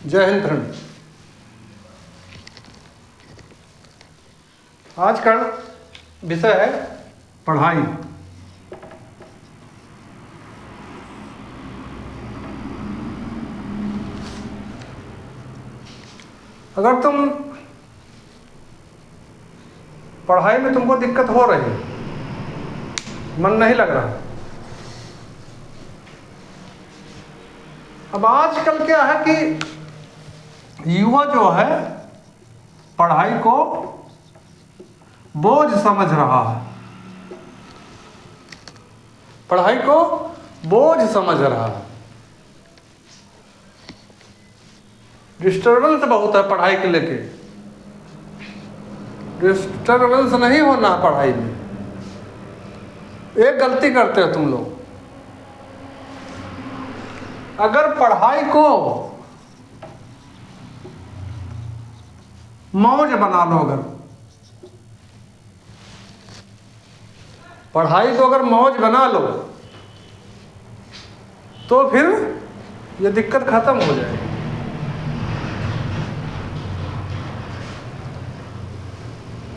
जय हिंद फ्रेंड। आज का विषय है पढ़ाई। अगर तुम पढ़ाई में तुमको दिक्कत हो रही, मन नहीं लग रहा, अब आजकल क्या है कि युवा जो है पढ़ाई को बोझ समझ रहा है, पढ़ाई को बोझ समझ रहा है। डिस्टर्बेंस बहुत है पढ़ाई के लेके। डिस्टर्बेंस नहीं होना है पढ़ाई में। एक गलती करते हो तुम लोग, अगर पढ़ाई को मौज बना लो, अगर पढ़ाई को अगर मौज बना लो तो फिर ये दिक्कत खत्म हो जाएगी।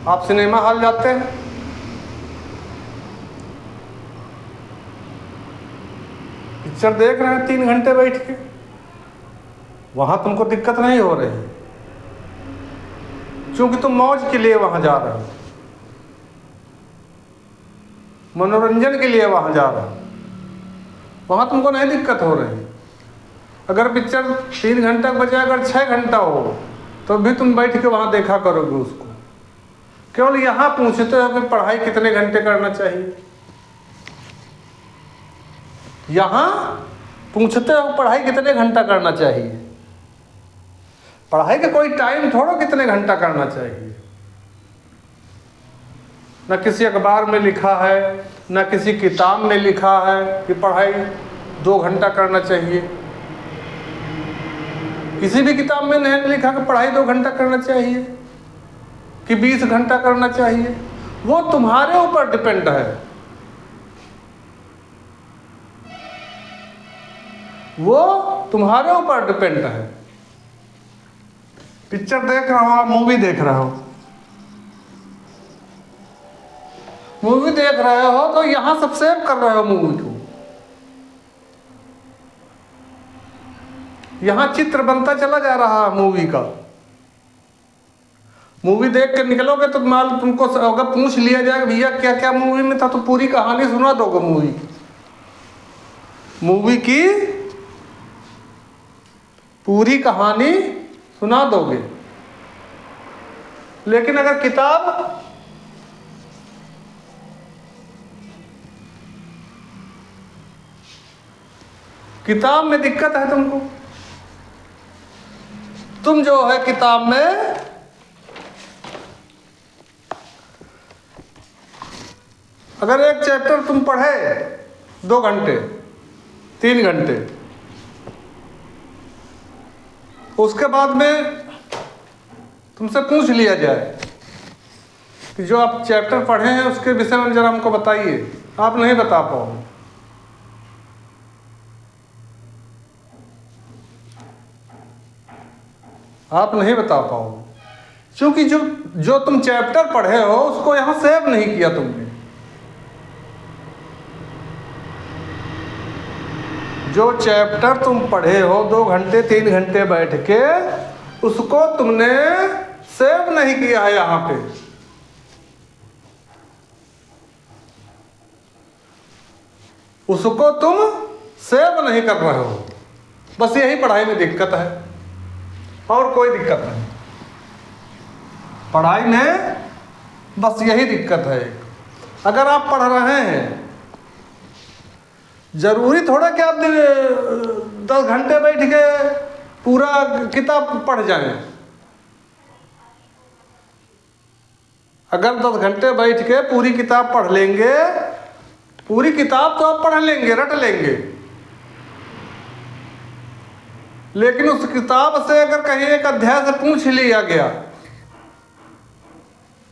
आप सिनेमा हॉल जाते हैं, पिक्चर देख रहे हैं 3 घंटे बैठ के, वहां तुमको दिक्कत नहीं हो रही क्योंकि तुम मौज के लिए वहां जा रहे हो, मनोरंजन के लिए वहां जा रहे हो, वहां तुमको नहीं दिक्कत हो रही। अगर पिक्चर 3 घंटा के बजाय अगर 6 घंटा हो तो भी तुम बैठ के वहां देखा करोगे उसको। केवल यहां पूछते हो कि पढ़ाई कितने घंटे करना चाहिए, यहां पूछते हो पढ़ाई कितने घंटा करना चाहिए। पढ़ाई का कोई टाइम थोड़ा कितने घंटा करना चाहिए, न किसी अखबार में लिखा है, न किसी किताब में लिखा है कि पढ़ाई 2 घंटा करना चाहिए। किसी भी किताब में नहीं लिखा कि पढ़ाई 2 घंटा करना चाहिए कि 20 घंटा करना चाहिए। वो तुम्हारे ऊपर डिपेंड है, वो तुम्हारे ऊपर डिपेंड है। पिक्चर देख रहा हो, मूवी देख रहे हो, मूवी देख रहे हो तो यहां सब सेव कर रहे हो मूवी को, यहां चित्र बनता चला जा रहा है मूवी का। मूवी देख के निकलोगे तो तुमको अगर पूछ लिया जाए भैया क्या क्या मूवी में था तो पूरी कहानी सुना दोगे मूवी की पूरी कहानी सुना दोगे। लेकिन अगर किताब में दिक्कत है तुमको, तुम जो है किताब में अगर एक चैप्टर तुम पढ़े 2 घंटे 3 घंटे, उसके बाद में तुमसे पूछ लिया जाए कि जो आप चैप्टर पढ़े हैं उसके विषय में जरा हमको बताइए, आप नहीं बता पाओगे। आप नहीं बता पाओगे क्योंकि जो तुम चैप्टर पढ़े हो उसको यहां सेव नहीं किया तुमने। जो चैप्टर तुम पढ़े हो 2 घंटे 3 घंटे बैठ के, उसको तुमने सेव नहीं किया है यहां पे। उसको तुम सेव नहीं कर रहे हो। बस यही पढ़ाई में दिक्कत है और कोई दिक्कत नहीं। पढ़ाई में बस यही दिक्कत है। अगर आप पढ़ रहे हैं, जरूरी थोड़ा कि आप 10 घंटे बैठ के पूरा किताब पढ़ जाएं। अगर 10 घंटे बैठ के पूरी किताब पढ़ लेंगे, पूरी किताब तो आप पढ़ लेंगे, रट लेंगे, लेकिन उस किताब से अगर कहीं एक अध्याय से पूछ लिया गया,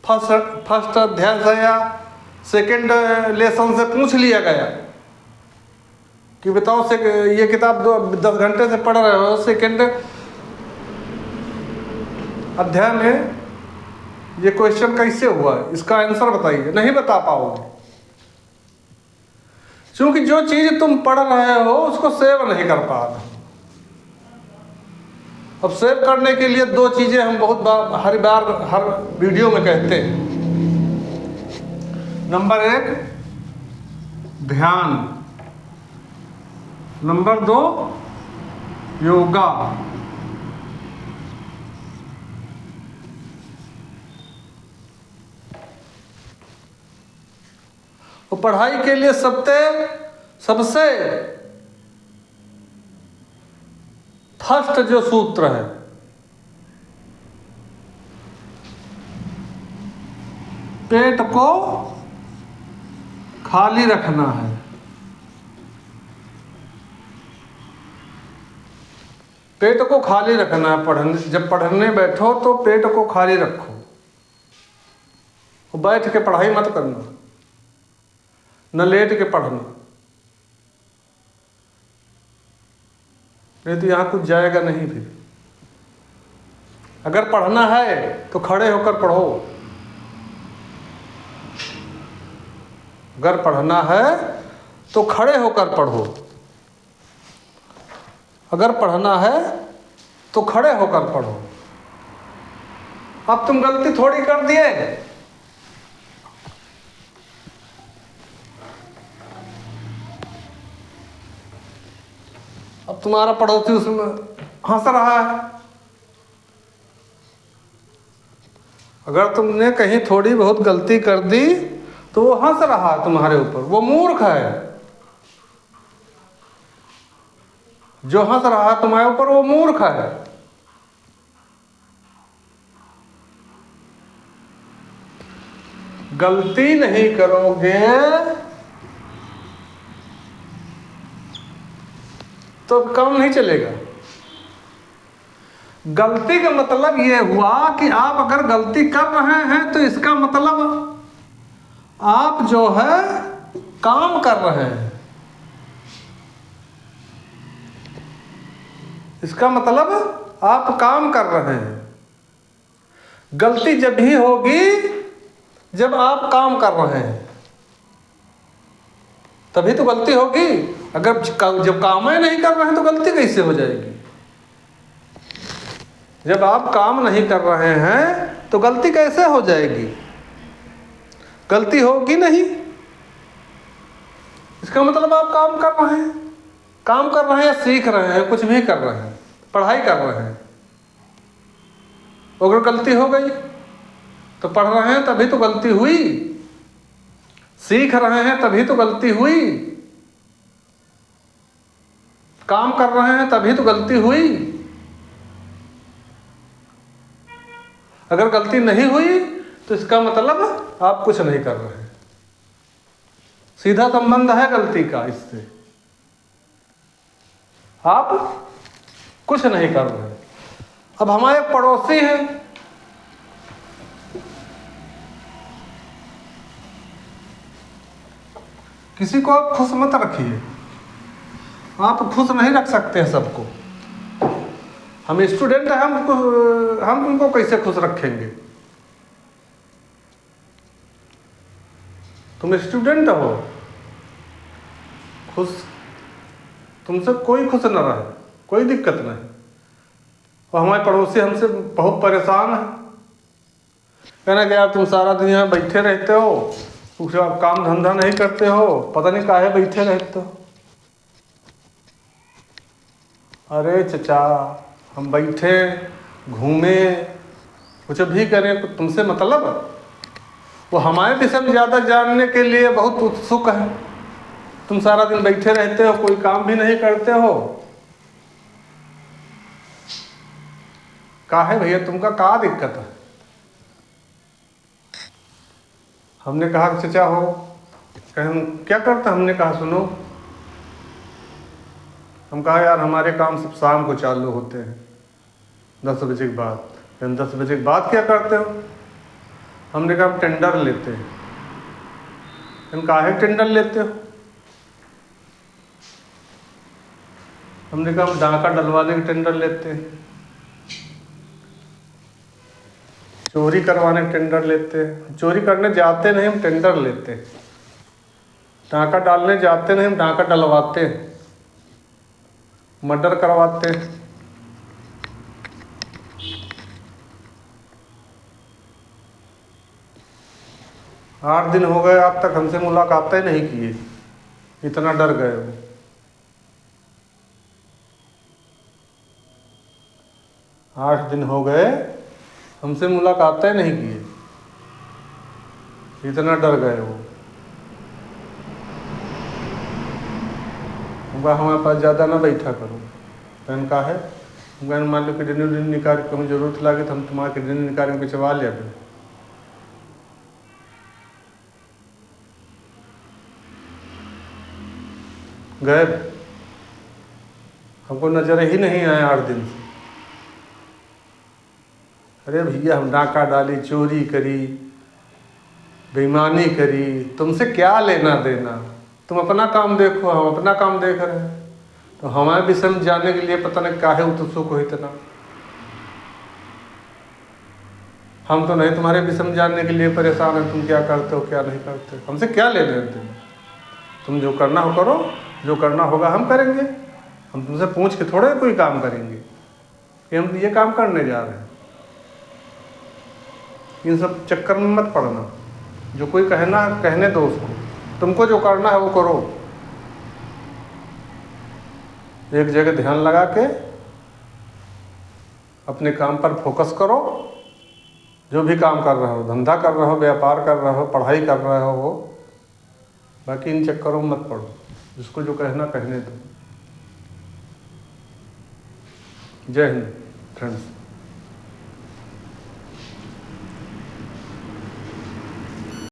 फर्स्ट अध्याय से या सेकंड लेसन से पूछ लिया गया कि बताओ ये किताब 10 घंटे से पढ़ रहे हो, सेकंड अध्याय में ये क्वेश्चन कैसे हुआ, इसका आंसर बताइए। नहीं बता पाओगे, क्योंकि जो चीज तुम पढ़ रहे हो उसको सेव नहीं कर पा रहे। अब सेव करने के लिए दो चीजें हम बहुत बार हर वीडियो में कहते हैं। नंबर 1 ध्यान, नंबर 2 योगा। तो पढ़ाई के लिए सबसे फर्स्ट जो सूत्र है, पेट को खाली रखना है। पेट को खाली रखना है। जब पढ़ने बैठो तो पेट को खाली रखो, और बैठ के पढ़ाई मत करना, न लेट के पढ़ना, नहीं तो यहां कुछ जाएगा नहीं। फिर अगर पढ़ना है तो खड़े होकर पढ़ो। अगर पढ़ना है तो खड़े होकर पढ़ो। अगर पढ़ना है तो खड़े होकर पढ़ो। अब तुम गलती थोड़ी कर दिए, अब तुम्हारा पड़ोसी उसमें हंस रहा है। अगर तुमने कहीं थोड़ी बहुत गलती कर दी तो वो हंस रहा है तुम्हारे ऊपर, वो मूर्ख है। जो हंस रहा है तुम्हारे ऊपर वो मूर्ख है। गलती नहीं करोगे तो काम नहीं चलेगा। गलती का मतलब यह हुआ कि आप अगर गलती कर रहे हैं तो इसका मतलब आप जो है काम कर रहे हैं। इसका मतलब आप काम कर रहे हैं। गलती जब भी होगी जब आप काम कर रहे हैं, तभी तो गलती होगी। अगर जब काम ही नहीं कर रहे हैं तो गलती कैसे हो जाएगी? जब आप काम नहीं कर रहे हैं तो गलती कैसे हो जाएगी? गलती होगी नहीं। इसका मतलब आप काम कर रहे हैं। काम कर रहे हैं या सीख रहे हैं, कुछ भी कर रहे हैं, पढ़ाई कर रहे हैं। अगर गलती हो गई तो पढ़ रहे हैं तभी तो गलती हुई, सीख रहे हैं तभी तो गलती हुई, काम कर रहे हैं तभी तो गलती हुई। अगर गलती नहीं हुई तो इसका मतलब आप कुछ नहीं कर रहे हैं। सीधा संबंध है गलती का इससे। आप कुछ नहीं कर रहे। अब हमारे पड़ोसी हैं, किसी को आप खुश मत रखिए। आप खुश नहीं रख सकते हैं सबको। हम स्टूडेंट हैं, हम उनको कैसे खुश रखेंगे? तुम स्टूडेंट हो, खुश तुमसे कोई खुश न रहे, कोई दिक्कत नहीं। और हमारे पड़ोसी हमसे बहुत परेशान है, कहना कि यार तुम सारा दिन यहाँ बैठे रहते हो, कुछ आप काम धंधा नहीं करते हो, पता नहीं काहे बैठे रहते हो। अरे चचा, हम बैठे घूमे कुछ भी करें, तुमसे मतलब? वो हमारे विषय में ज़्यादा जानने के लिए बहुत उत्सुक है। तुम सारा दिन बैठे रहते हो, कोई काम भी नहीं करते हो। काहे भैया, तुमका क्या दिक्कत है? हमने कहा चचा हो, हम क्या करते? हमने कहा सुनो, हम कहा यार हमारे काम सब शाम को चालू होते हैं 10 बजे के बाद। 10 बजे के बाद क्या करते हो? हमने कहा हम टेंडर लेते हैं। हम काहे टेंडर लेते हो? हमने कहा हम डाका डलवाने के टेंडर लेते हैं। चोरी करवाने टेंडर लेते हैं। चोरी करने जाते नहीं, हम टेंडर लेते हैं। डाका डालने जाते नहीं, हम डाका डलवाते हैं, मर्डर करवाते हैं। आठ दिन हो गए आज तक हमसे मुलाकात ही नहीं किए, इतना डर गए वो। 8 दिन हो गए हमसे मुलाकात ही नहीं किए, इतना डर गए वो। हमारे पास ज़्यादा ना बैठा करो। कहन का है, मान लो किडनी उडनी निकाल के हमें जरूरत लगे तो हम तुम्हारा किडनी निकाल के बेचवा ले। गए, हमको नजर ही नहीं आए 8 दिन से। अरे भैया हम डाका डाली, चोरी करी, बेईमानी करी, तुमसे क्या लेना देना? तुम अपना काम देखो, हम अपना काम देख रहे हैं। तो हमारे विषय में जानने के लिए पता नहीं काहे उत्सुक हो इतना। हम तो नहीं तुम्हारे विषय में जानने के लिए परेशान हैं, तुम क्या करते हो क्या नहीं करते, हमसे क्या लेने देना? तुम जो करना हो करो, जो करना होगा हम करेंगे। हम तुमसे पूछ के थोड़े कोई काम करेंगे कि हम ये काम करने जा रहे हैं। इन सब चक्कर में मत पड़ना। जो कोई कहने दो उसको, तुमको जो करना है वो करो। एक जगह ध्यान लगा के अपने काम पर फोकस करो। जो भी काम कर रहे हो, धंधा कर रहे हो, व्यापार कर रहे हो, पढ़ाई कर रहे हो, बाकी इन चक्करों में मत पड़ो। जिसको जो कहना कहने दो। जय हिंद फ्रेंड्स।